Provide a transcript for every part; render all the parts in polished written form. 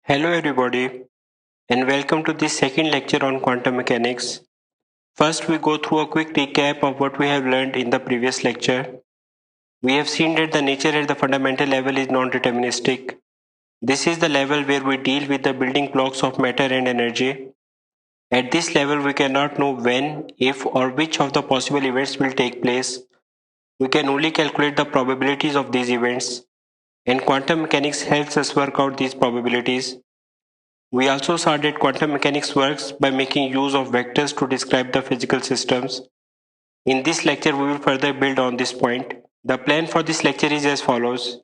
Hello everybody and welcome to this second lecture on quantum mechanics. First we go through a quick recap of what we have learned in the previous lecture. We have seen that the nature at the fundamental level is non-deterministic. This is the level where we deal with the building blocks of matter and energy. At this level we cannot know when, if or which of the possible events will take place. We can only calculate the probabilities of these events, and quantum mechanics helps us work out these probabilities. We also saw that quantum mechanics works by making use of vectors to describe the physical systems. In this lecture, we will further build on this point. The plan for this lecture is as follows.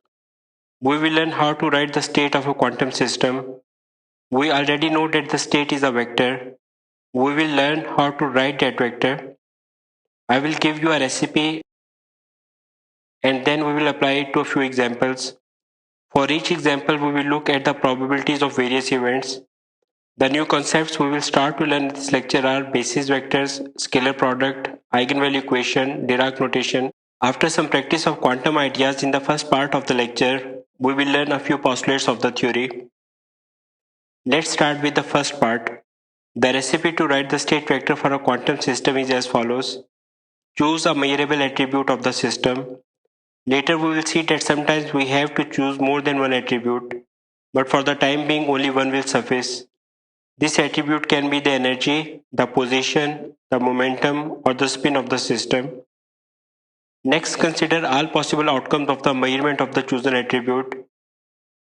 We will learn how to write the state of a quantum system. We already know that the state is a vector. We will learn how to write that vector. I will give you a recipe and then we will apply it to a few examples. For each example, we will look at the probabilities of various events. The new concepts we will start to learn in this lecture are basis vectors, scalar product, eigenvalue equation, Dirac notation. After some practice of quantum ideas in the first part of the lecture, we will learn a few postulates of the theory. Let's start with the first part. The recipe to write the state vector for a quantum system is as follows. Choose a measurable attribute of the system. Later we will see that sometimes we have to choose more than one attribute, but for the time being only one will suffice. This attribute can be the energy, the position, the momentum, or the spin of the system. Next, consider all possible outcomes of the measurement of the chosen attribute.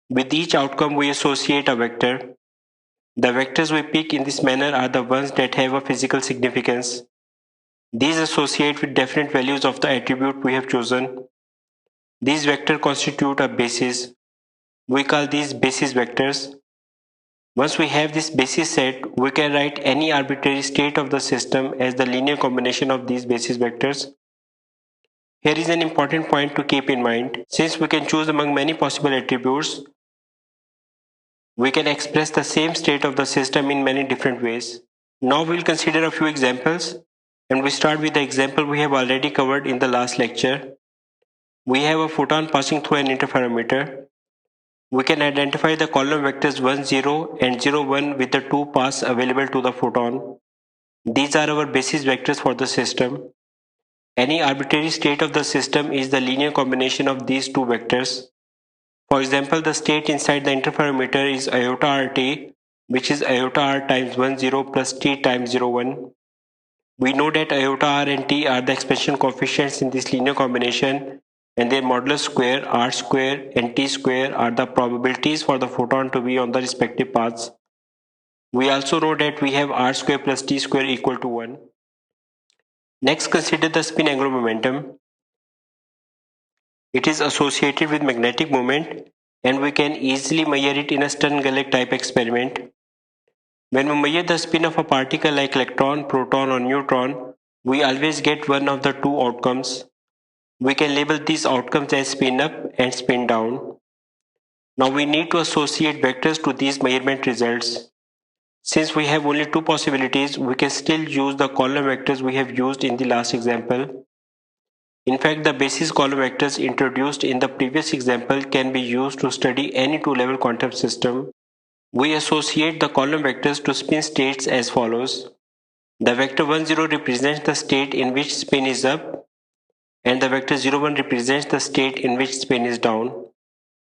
With each outcome, we associate a vector. The vectors we pick in this manner are the ones that have a physical significance. These associate with definite values of the attribute we have chosen. These vectors constitute a basis. We call these basis vectors. Once we have this basis set, we can write any arbitrary state of the system as the linear combination of these basis vectors. Here is an important point to keep in mind. Since we can choose among many possible attributes, we can express the same state of the system in many different ways. Now we will consider a few examples, and we start with the example we have already covered in the last lecture. We have a photon passing through an interferometer. We can identify the column vectors 1, 0 and 0, 1 with the two paths available to the photon. These are our basis vectors for the system. Any arbitrary state of the system is the linear combination of these two vectors. For example, the state inside the interferometer is iota RT, which is iota R times 1, 0 plus T times 0, 1. We know that iota R and T are the expansion coefficients in this linear combination, and their modulus square, R square and T square are the probabilities for the photon to be on the respective paths. We also know that we have R square plus T square equal to 1. Next, consider the spin angular momentum. It is associated with magnetic moment, and we can easily measure it in a Stern-Gerlach type experiment. When we measure the spin of a particle like electron, proton or neutron, we always get one of the two outcomes. We can label these outcomes as spin up and spin down. Now we need to associate vectors to these measurement results. Since we have only two possibilities, we can still use the column vectors we have used in the last example. In fact, the basis column vectors introduced in the previous example can be used to study any two-level quantum system. We associate the column vectors to spin states as follows. The vector 1, 0 represents the state in which spin is up, and the vector 0, 1 represents the state in which spin is down.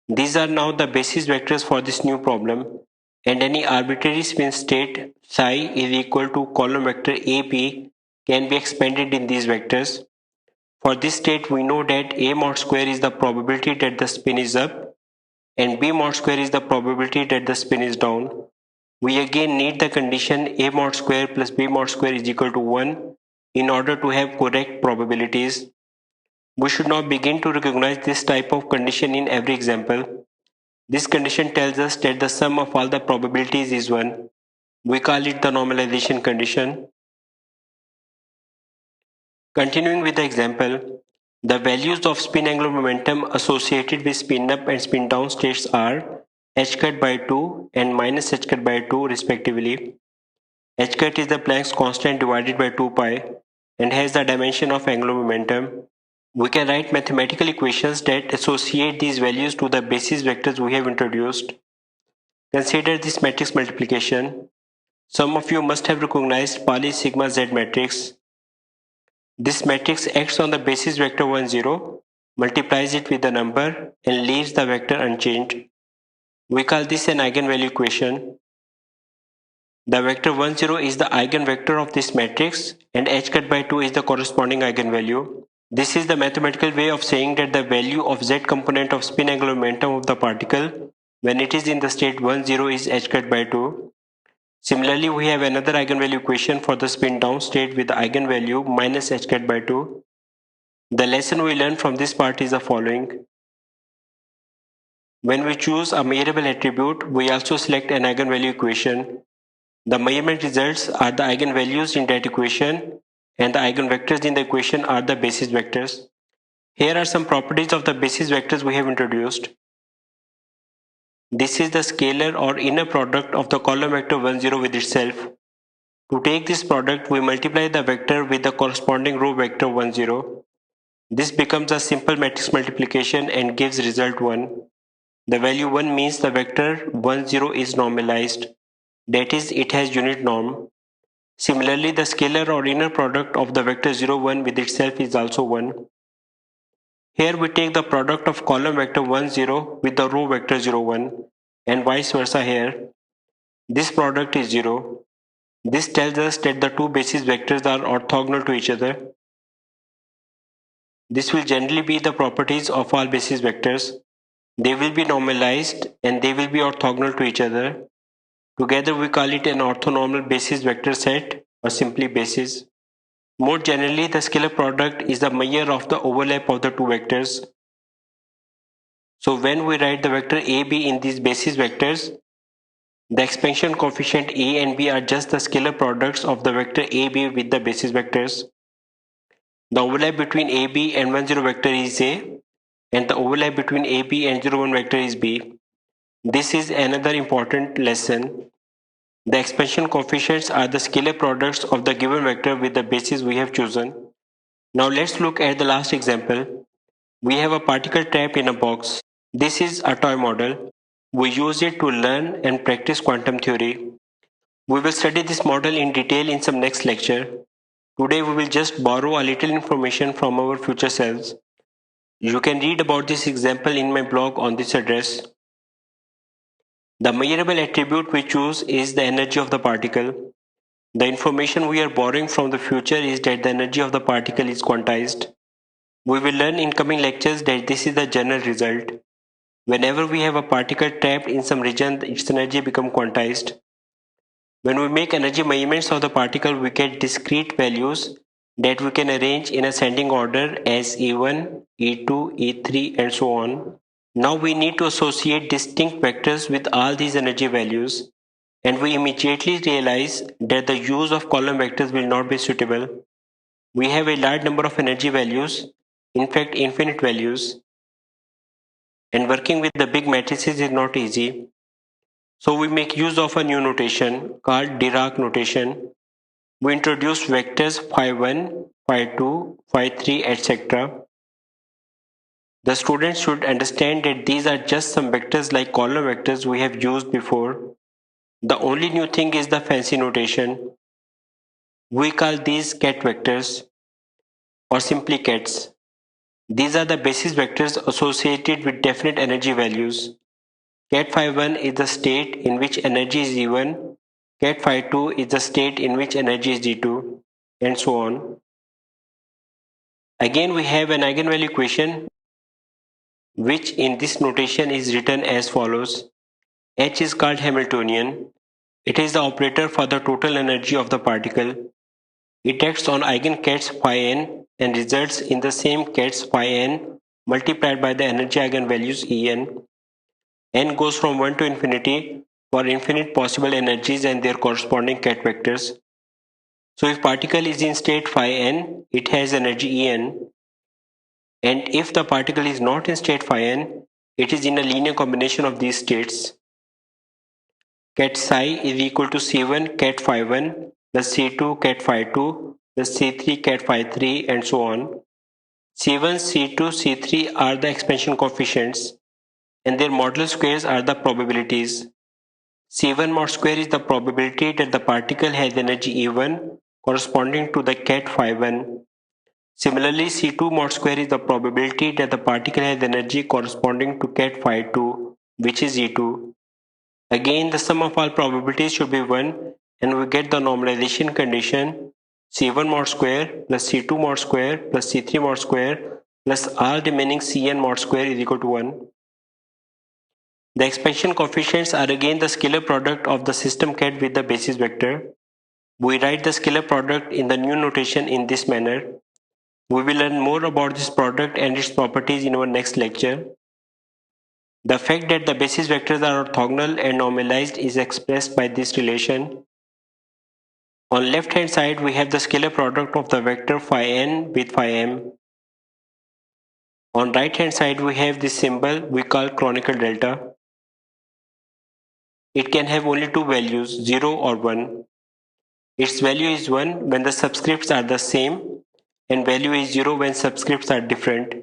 These are now the basis vectors for this new problem, and any arbitrary spin state psi is equal to column vector AP can be expanded in these vectors. For this state, we know that A mod square is the probability that the spin is up and B mod square is the probability that the spin is down. We again need the condition A mod square plus B mod square is equal to 1 in order to have correct probabilities. We should now begin to recognize this type of condition in every example. This condition tells us that the sum of all the probabilities is 1. We call it the normalization condition. Continuing with the example, the values of spin angular momentum associated with spin up and spin down states are h cut by 2 and minus h cut by 2 respectively. H cut is the Planck's constant divided by 2 pi and has the dimension of angular momentum. We can write mathematical equations that associate these values to the basis vectors we have introduced. Consider this matrix multiplication. Some of you must have recognized Pauli sigma z matrix. This matrix acts on the basis vector 1, 0, multiplies it with the number and leaves the vector unchanged. We call this an eigenvalue equation. The vector 1, 0 is the eigenvector of this matrix and h cut by 2 is the corresponding eigenvalue. This is the mathematical way of saying that the value of z component of spin angular momentum of the particle when it is in the state 1, 0 is h cut by 2. Similarly, we have another eigenvalue equation for the spin down state with the eigenvalue minus h cat by 2. The lesson we learn from this part is the following. When we choose a measurable attribute, we also select an eigenvalue equation. The measurement results are the eigenvalues in that equation and the eigenvectors in the equation are the basis vectors. Here are some properties of the basis vectors we have introduced. This is the scalar or inner product of the column vector 1, 0 with itself. To take this product, we multiply the vector with the corresponding row vector 1, 0. This becomes a simple matrix multiplication and gives result 1. The value 1 means the vector 1, 0 is normalized. That is, it has unit norm. Similarly, the scalar or inner product of the vector 0, 1 with itself is also 1. Here we take the product of column vector 1, 0 with the row vector 0, 1 and vice versa here. This product is 0. This tells us that the two basis vectors are orthogonal to each other. This will generally be the properties of all basis vectors. They will be normalized and they will be orthogonal to each other. Together we call it an orthonormal basis vector set or simply basis. More generally, the scalar product is the measure of the overlap of the two vectors. So when we write the vector AB in these basis vectors, the expansion coefficient A and B are just the scalar products of the vector AB with the basis vectors. The overlap between AB and 1, 0 vector is A and the overlap between AB and 0, 1 vector is B. This is another important lesson. The expansion coefficients are the scalar products of the given vector with the basis we have chosen. Now let's look at the last example. We have a particle trapped in a box. This is a toy model. We use it to learn and practice quantum theory. We will study this model in detail in some next lecture. Today we will just borrow a little information from our future selves. You can read about this example in my blog on this address. The measurable attribute we choose is the energy of the particle. The information we are borrowing from the future is that the energy of the particle is quantized. We will learn in coming lectures that this is the general result. Whenever we have a particle trapped in some region, its energy becomes quantized. When we make energy measurements of the particle, we get discrete values that we can arrange in ascending order as E1, E2, E3 and so on. Now we need to associate distinct vectors with all these energy values and we immediately realize that the use of column vectors will not be suitable. We have a large number of energy values, in fact infinite values, and working with the big matrices is not easy. So we make use of a new notation called Dirac notation. We introduce vectors phi1, phi2, phi3, etc. The students should understand that these are just some vectors like column vectors we have used before. The only new thing is the fancy notation. We call these ket vectors or simply kets. These are the basis vectors associated with definite energy values. Ket phi1 is the state in which energy is E1, ket phi2 is the state in which energy is E2, and so on. Again, we have an eigenvalue equation which in this notation is written as follows. H is called Hamiltonian. It is the operator for the total energy of the particle. It acts on eigenkets phi n and results in the same kets phi n multiplied by the energy eigenvalues En. N goes from 1 to infinity for infinite possible energies and their corresponding ket vectors. So if particle is in state phi n, it has energy En. And if the particle is not in state phi n, it is in a linear combination of these states. Ket psi is equal to C1 ket phi 1 plus C2 ket phi 2 plus C3 ket phi 3 and so on. C1, C2, C3 are the expansion coefficients and their modular squares are the probabilities. C1 mod square is the probability that the particle has energy E1 corresponding to the ket phi 1. Similarly, C2 mod square is the probability that the particle has energy corresponding to ket phi 2, which is E2. Again, the sum of all probabilities should be 1 and we get the normalization condition C1 mod square plus C2 mod square plus C3 mod square plus all remaining Cn mod square is equal to 1. The expansion coefficients are again the scalar product of the system ket with the basis vector. We write the scalar product in the new notation in this manner. We will learn more about this product and its properties in our next lecture. The fact that the basis vectors are orthogonal and normalized is expressed by this relation. On left hand side we have the scalar product of the vector phi n with phi m. On right hand side we have this symbol we call Kronecker delta. It can have only two values, 0 or 1. Its value is 1 when the subscripts are the same and value is 0 when subscripts are different.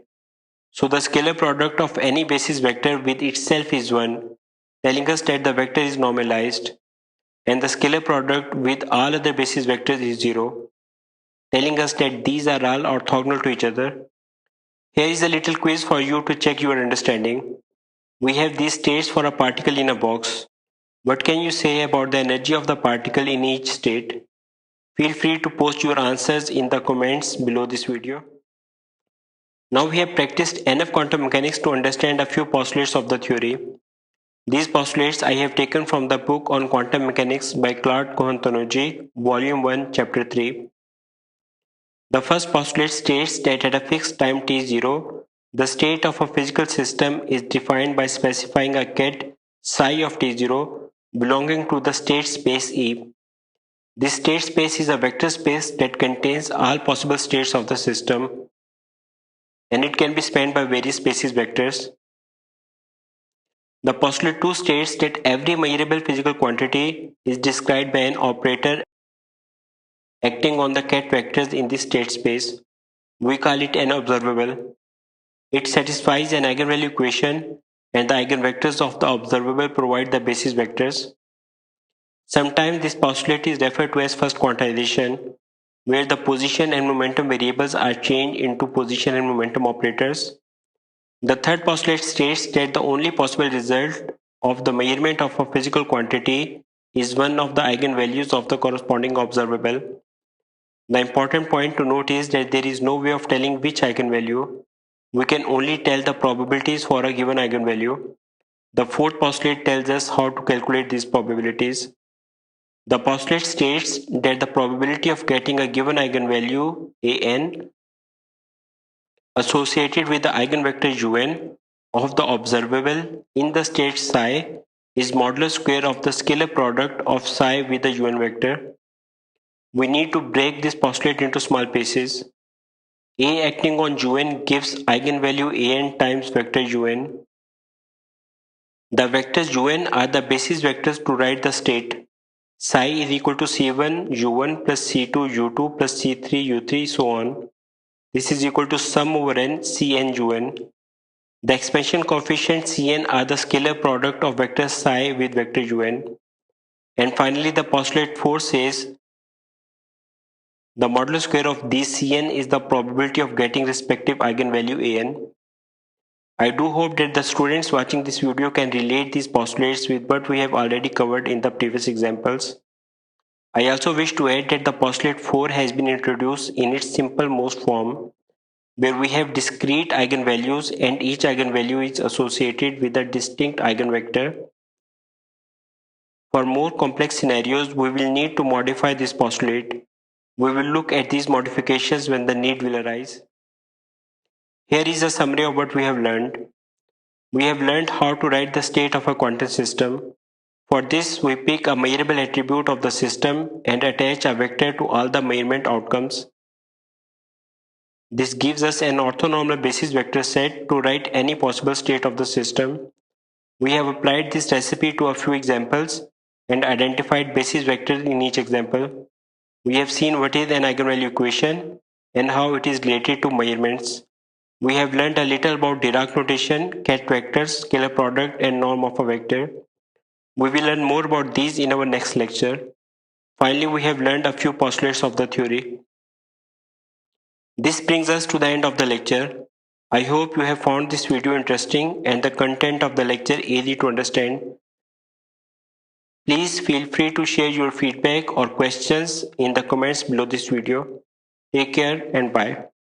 So the scalar product of any basis vector with itself is 1, telling us that the vector is normalized, and the scalar product with all other basis vectors is 0, telling us that these are all orthogonal to each other. Here is a little quiz for you to check your understanding. We have these states for a particle in a box. What can you say about the energy of the particle in each state? Feel free to post your answers in the comments below this video. Now we have practiced enough quantum mechanics to understand a few postulates of the theory. These postulates I have taken from the book on quantum mechanics by Claude Cohen-Tannoudji, Volume 1, Chapter 3. The first postulate states that at a fixed time t0, the state of a physical system is defined by specifying a ket psi of t0 belonging to the state space E. This state space is a vector space that contains all possible states of the system, and it can be spanned by various basis vectors. The postulate 2 states that every measurable physical quantity is described by an operator acting on the ket vectors in the state space. We call it an observable. It satisfies an eigenvalue equation, and the eigenvectors of the observable provide the basis vectors. Sometimes this postulate is referred to as first quantization, where the position and momentum variables are changed into position and momentum operators. The third postulate states that the only possible result of the measurement of a physical quantity is one of the eigenvalues of the corresponding observable. The important point to note is that there is no way of telling which eigenvalue. We can only tell the probabilities for a given eigenvalue. The fourth postulate tells us how to calculate these probabilities. The postulate states that the probability of getting a given eigenvalue an associated with the eigenvector un of the observable in the state psi is modulus square of the scalar product of psi with the un vector. We need to break this postulate into small pieces. A acting on un gives eigenvalue an times vector un. The vectors un are the basis vectors to write the state. Psi is equal to C1 U1 plus C2 U2 plus C3 U3 so on. This is equal to sum over n Cn Un. The expansion coefficient Cn are the scalar product of vector psi with vector Un. And finally the postulate 4 says the modulus square of these Cn is the probability of getting respective eigenvalue An. I do hope that the students watching this video can relate these postulates with what we have already covered in the previous examples. I also wish to add that the postulate 4 has been introduced in its simple most form, where we have discrete eigenvalues and each eigenvalue is associated with a distinct eigenvector. For more complex scenarios, we will need to modify this postulate. We will look at these modifications when the need will arise. Here is a summary of what we have learned. We have learned how to write the state of a quantum system. For this, we pick a measurable attribute of the system and attach a vector to all the measurement outcomes. This gives us an orthonormal basis vector set to write any possible state of the system. We have applied this recipe to a few examples and identified basis vectors in each example. We have seen what is an eigenvalue equation and how it is related to measurements. We have learned a little about Dirac notation, ket vectors, scalar product and norm of a vector. We will learn more about these in our next lecture. Finally, we have learned a few postulates of the theory. This brings us to the end of the lecture. I hope you have found this video interesting and the content of the lecture easy to understand. Please feel free to share your feedback or questions in the comments below this video. Take care and bye.